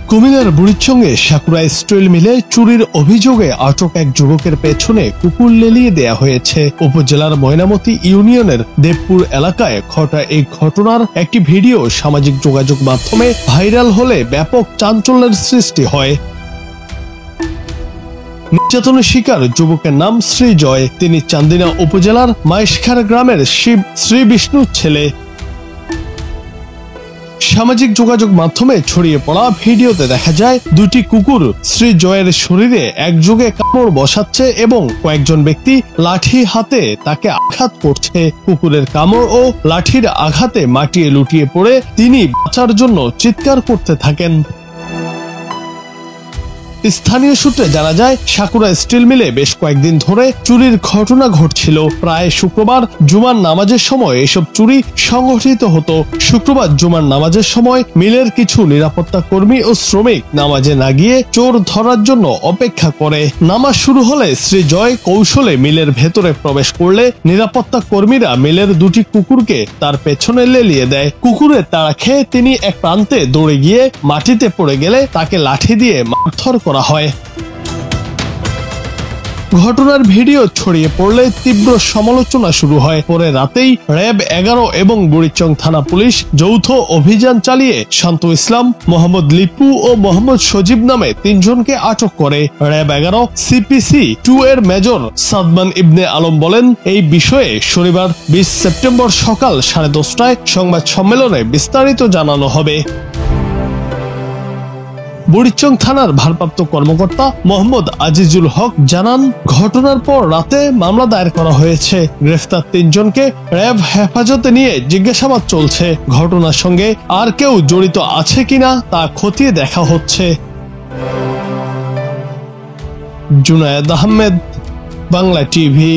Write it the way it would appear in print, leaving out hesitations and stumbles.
কুমিল্লার বুড়িচংয়ে sakura still মিলে চুরির অভিযোগে আটক এক যুবকের পেছনে কুকুর লেলিয়ে দেয়া হয়েছে। উপজেলার ময়নামতি ইউনিয়নের দেবপুর এলাকায় ঘটা এই ঘটনার একটি ভিডিও সামাজিক যোগাযোগ মাধ্যমে ভাইরাল হলে ব্যাপক চাঞ্চল্যের সৃষ্টি হয়। নির্যাতনের শিকার যুবকের নাম শ্রীজয়। তিনি চান্দিনা উপজেলার মাইশখার গ্রামের শিব শ্রী বিষ্ণুর ছেলে। সামাজিক যোগাযোগ মাধ্যমে ছড়িয়ে পড়া ভিডিওতে দেখা যায় দুটি কুকুর শ্রীজয়ের শরীরে একযোগে কামড় বসাচ্ছে এবং কয়েকজন ব্যক্তি লাঠি হাতে তাকে আঘাত করছে। কুকুরের কামড় ও লাঠির আঘাতে মাটিয়ে লুটিয়ে পড়ে তিনি বাঁচার জন্য চিৎকার করতে থাকেন। স্থানীয় সূত্রে জানা যায়, সাকুরা স্টিল মিলে বেশ কয়েকদিন ধরে চুরির ঘটনা ঘটছিল। প্রায় শুক্রবার জুমার নামাজের সময় এসব চুরি সংঘটিত হতো। শুক্রবার জুমার নামাজের সময় মিলের কিছু নিরাপত্তা কর্মী ও শ্রমিক নামাজে না গিয়ে চোর ধরার জন্য অপেক্ষা করে। নামাজ শুরু হলে শ্রীজয় কৌশলে মিলের ভেতরে প্রবেশ করলে নিরাপত্তা কর্মীরা মিলের দুটি কুকুরকে তার পেছনে লেলিয়ে দেয়। কুকুরের তাড়া খেয়ে তিনি এক প্রান্তে দৌড়ে গিয়ে মাটিতে পড়ে গেলে তাকে লাঠি দিয়ে মারধর করা হয়। ঘটনার ভিডিও ছড়িয়ে পড়লে তীব্র সমালোচনা শুরু হয়। পরে রাতেই র্যাব 11 এবং বুড়িচং থানা পুলিশ যৌথ অভিযান চালিয়ে শান্ত ইসলাম, মোহাম্মদ লিপু ও মোহাম্মদ সজীব নামে 3 জনকে আটক করে। র্যাব 11 CPC 2 এর মেজর সাদমান ইবনে আলম বলেন, এই বিষয়ে শনিবার 20 সেপ্টেম্বর সকাল 10:30টায় সংবাদ সম্মেলনে বিস্তারিত জানানো হবে। বুড়িচং থানার ভারপ্রাপ্ত কর্মকর্তা মোহাম্মদ আজিজুল হক জানান, ঘটনার পর রাতে মামলা দায়ের করা হয়েছে। গ্রেফতার 3 জনকে র্যাব হেফাজতে নিয়ে জিজ্ঞাসাবাদ চলছে। ঘটনার সঙ্গে আর কেউ জড়িত আছে কিনা তা খতিয়ে দেখা হচ্ছে। জুনায়েদ আহমেদ, বাংলা টিভি।